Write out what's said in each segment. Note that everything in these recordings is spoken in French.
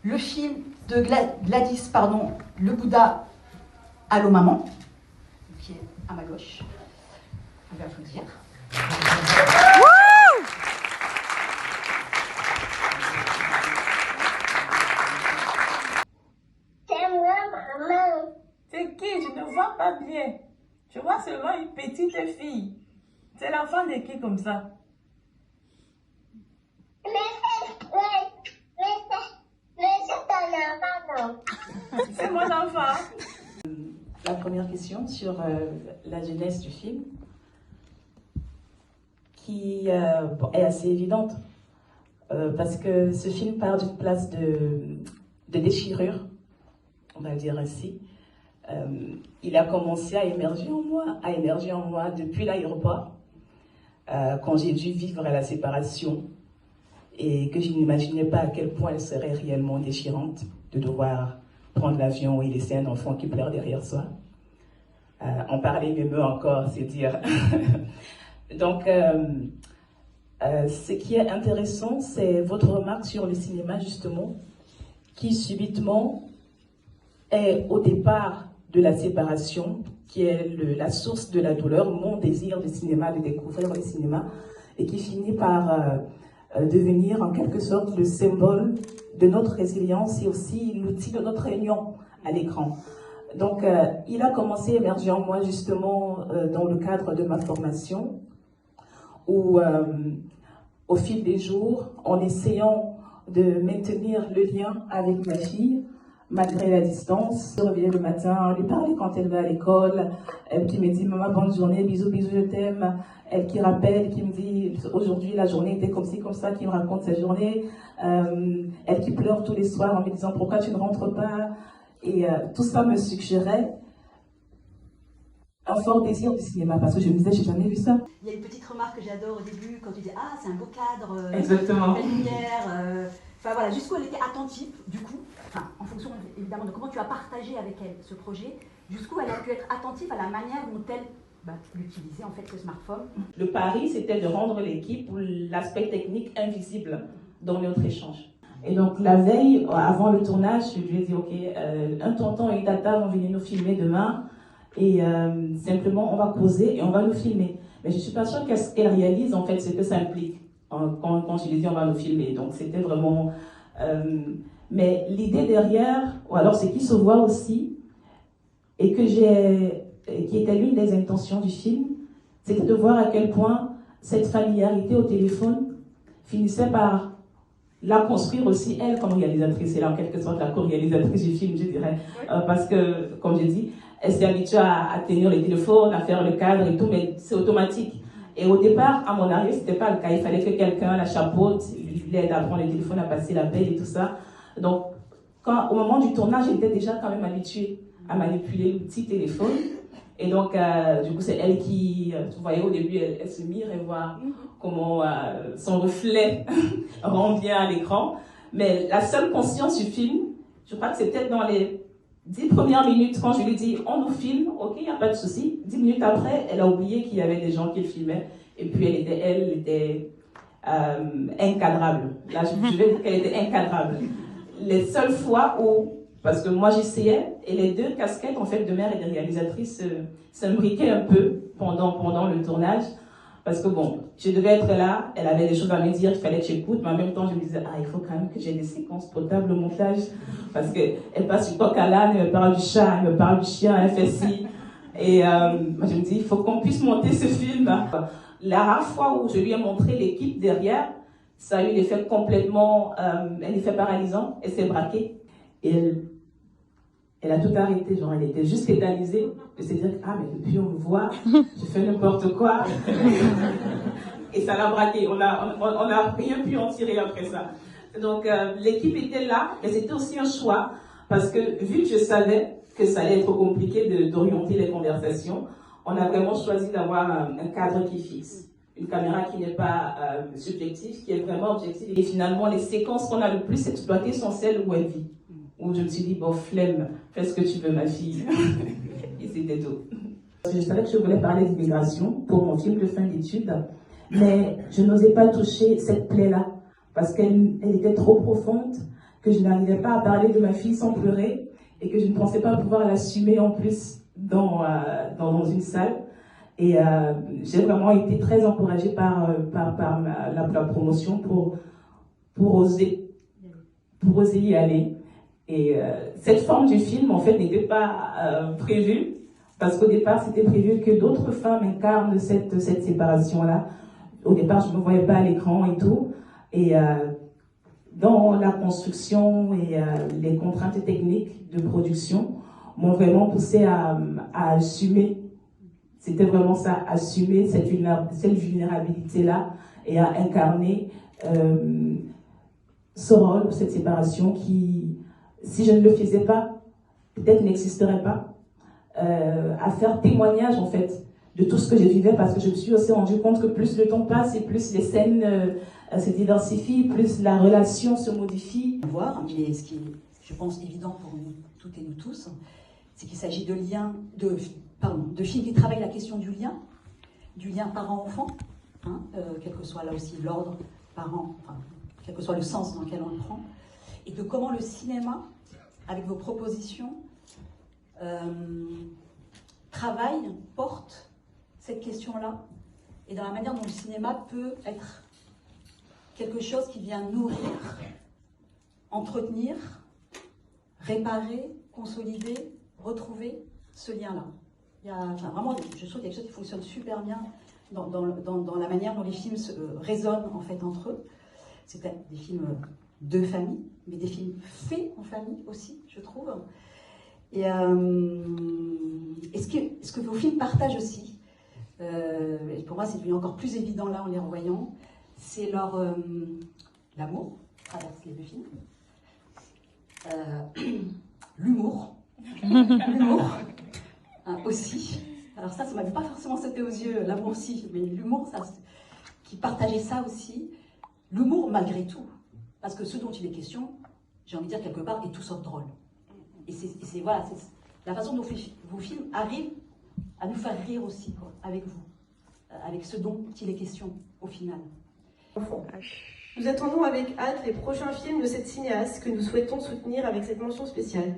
le film de Gladys, Le Bouddha, Allô Maman, qui est à ma gauche. On va applaudir. C'est moi, maman. C'est qui? Je ne vois pas bien. Je vois seulement une petite fille. C'est l'enfant de qui comme ça? C'est mon enfant. La première question sur la jeunesse du film, qui est assez évidente, parce que ce film part d'une place de déchirure, on va dire ainsi. Il a commencé à émerger en moi depuis l'aéroport, quand j'ai dû vivre la séparation et que je n'imaginais pas à quel point elle serait réellement déchirante de devoir prendre l'avion et laisser un enfant qui pleure derrière soi. En parler m'émeut encore, c'est dire. Donc, ce qui est intéressant, c'est votre remarque sur le cinéma, justement, qui subitement est au départ de la séparation, qui est la source de la douleur, mon désir de cinéma, de découvrir le cinéma, et qui finit par devenir en quelque sorte le symbole de notre résilience et aussi l'outil de notre réunion à l'écran. Donc, il a commencé à émerger en moi justement dans le cadre de ma formation, où au fil des jours, en essayant de maintenir le lien avec ma fille, malgré la distance, je reviens le matin, lui parler quand elle va à l'école, elle qui me dit « Maman, bonne journée, bisous, bisous, je t'aime ». Elle qui rappelle, qui me dit « Aujourd'hui, la journée était comme ci, comme ça », qui me raconte sa journée. Elle qui pleure tous les soirs en me disant « Pourquoi tu ne rentres pas ?» Et tout ça me suggérait un fort désir du cinéma, parce que je me disais « J'ai jamais vu ça ». Il y a une petite remarque que j'adore au début, quand tu dis « Ah, c'est un beau cadre, Exactement. belle lumière ». Enfin voilà, jusqu'où elle était attentive, du coup, enfin, en fonction évidemment de comment tu as partagé avec elle ce projet, jusqu'où elle a pu être attentive à la manière dont elle utilisait en fait ce smartphone. Le pari, c'était de rendre l'équipe ou l'aspect technique invisible dans notre échange. Et donc la veille, avant le tournage, je lui ai dit « Ok, un tonton et une tata vont venir nous filmer demain et simplement on va causer et on va nous filmer. » Mais je ne suis pas sûre qu'elle réalise en fait ce que ça implique. Quand je lui ai dit on va nous filmer, donc c'était vraiment... mais l'idée derrière, ou alors ce qui se voit aussi, et qui était l'une des intentions du film, c'était de voir à quel point cette familiarité au téléphone finissait par la construire aussi elle comme réalisatrice. C'est là en quelque sorte la co-réalisatrice du film, je dirais, parce que, comme j'ai dit, elle s'est habituée à tenir le téléphone, à faire le cadre et tout, mais c'est automatique. Et au départ, à mon arrivée, c'était pas le cas. Il fallait que quelqu'un la chapeaute, lui aide à prendre le téléphone, à passer l'appel et tout ça. Donc, au moment du tournage, j'étais déjà quand même habituée à manipuler le petit téléphone. Et donc, du coup, c'est elle qui, vous voyez, au début, elle se mire et voit comment son reflet rend bien à l'écran. Mais la seule conscience du film, je crois que c'est peut-être dans les 10 premières minutes, quand je lui ai dit « on nous filme, ok, il n'y a pas de souci ». 10 minutes après, elle a oublié qu'il y avait des gens qui le filmaient. Et puis elle était incadrable. Là, je vais dire qu'elle était incadrable. Les seules fois où, parce que moi j'essayais, et les deux casquettes en fait de mère et de réalisatrice s'imbriquaient un peu pendant le tournage. Parce que bon, je devais être là, elle avait des choses à me dire, il fallait que j'écoute, mais en même temps je me disais, il faut quand même que j'ai des séquences potables au montage. Parce qu'elle passe du coq à l'âne, elle me parle du chat, elle me parle du chien, elle fait ci. Et je me dis, il faut qu'on puisse monter ce film. La rare fois où je lui ai montré l'équipe derrière, ça a eu l'effet complètement, un effet paralysant, elle s'est braquée. Et elle a tout arrêté, genre elle était juste tétanisée de se dire mais depuis on me voit, je fais n'importe quoi. Et ça l'a braqué, on a rien pu en tirer après ça. Donc l'équipe était là, mais c'était aussi un choix, parce que vu que je savais que ça allait être compliqué d'orienter les conversations, on a vraiment choisi d'avoir un cadre qui fixe. Une caméra qui n'est pas subjective, qui est vraiment objective. Et finalement, les séquences qu'on a le plus exploitées sont celles où elle vit. Où je me suis dit, bon, flemme, fais ce que tu veux, ma fille. Et c'était tout. Je savais que je voulais parler d'immigration pour mon film de fin d'études, mais je n'osais pas toucher cette plaie-là, parce qu'elle était trop profonde, que je n'arrivais pas à parler de ma fille sans pleurer et que je ne pensais pas pouvoir l'assumer en plus dans une salle. Et j'ai vraiment été très encouragée par la promotion pour oser y aller. Et cette forme du film, en fait, n'était pas prévue, parce qu'au départ, c'était prévu que d'autres femmes incarnent cette séparation-là. Au départ, je ne me voyais pas à l'écran et tout. Et dans la construction et les contraintes techniques de production m'ont vraiment poussé à assumer. C'était vraiment ça, assumer cette vulnérabilité-là et à incarner ce rôle, cette séparation qui, si je ne le faisais pas, peut-être n'existerait pas. À faire témoignage, en fait, de tout ce que je vivais, parce que je me suis aussi rendu compte que plus le temps passe et plus les scènes se diversifient, plus la relation se modifie. Voir, mais ce qui est, je pense, évident pour nous toutes et nous tous, c'est qu'il s'agit de films qui travaillent la question du lien parent-enfant, hein, quel que soit là aussi l'ordre parent, enfin, quel que soit le sens dans lequel on le prend, et de comment le cinéma, avec vos propositions, travaille, porte cette question-là, et dans la manière dont le cinéma peut être quelque chose qui vient nourrir, entretenir, réparer, consolider, retrouver ce lien-là. Vraiment, je trouve quelque chose qui fonctionne super bien dans la manière dont les films résonnent en fait entre eux. C'est des films de famille, mais des films faits en famille aussi, je trouve. Et ce que vos films partagent aussi, et pour moi c'est devenu encore plus évident là en les revoyant, c'est l'amour, traverse les deux films, l'humour, aussi. Alors ça m'a pas forcément sauté aux yeux, l'amour aussi, mais l'humour, qui partageait ça aussi. L'humour malgré tout, parce que ce dont il est question, j'ai envie de dire quelque part, est tout sauf drôle. Et c'est la façon dont vos films arrivent à nous faire rire aussi, quoi, avec vous, avec ce dont il est question au final. Nous attendons avec hâte les prochains films de cette cinéaste que nous souhaitons soutenir avec cette mention spéciale.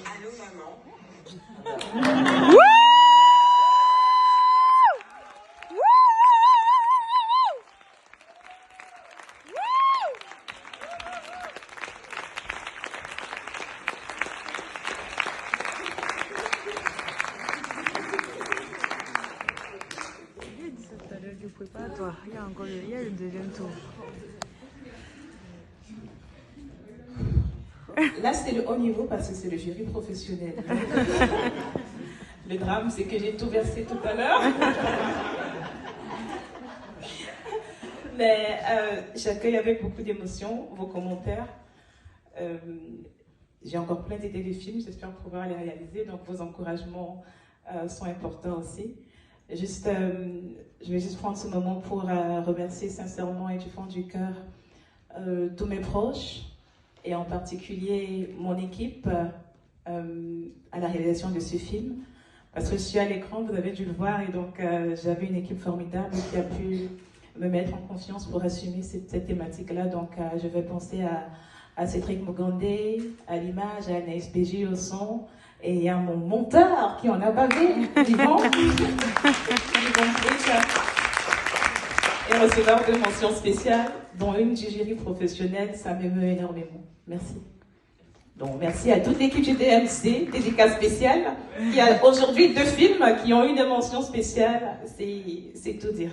Allô maman. Tu peux pas, toi. Il y a le deuxième tour. Là, c'était le haut niveau parce que c'est le jury professionnel. Le drame, c'est que j'ai tout versé tout à l'heure. Mais j'accueille avec beaucoup d'émotion vos commentaires. J'ai encore plein d'idées de films, j'espère pouvoir les réaliser. Donc, vos encouragements sont importants aussi. Je vais juste prendre ce moment pour remercier sincèrement et du fond du cœur tous mes proches et en particulier mon équipe à la réalisation de ce film. Parce que je suis à l'écran, vous avez dû le voir, et donc j'avais une équipe formidable qui a pu me mettre en confiance pour assumer cette thématique-là. Donc je vais penser à Cédric Mogandé, à l'image, à Anaïs Béji au son, et à mon monteur qui en a bavé, vivant. Et receveur de mentions spéciales, dont une du jury professionnel, ça m'émeut énormément. Merci. Donc merci à toute l'équipe du DMC, dédicace spéciale, qui a aujourd'hui 2 films qui ont une mention spéciale, c'est tout dire.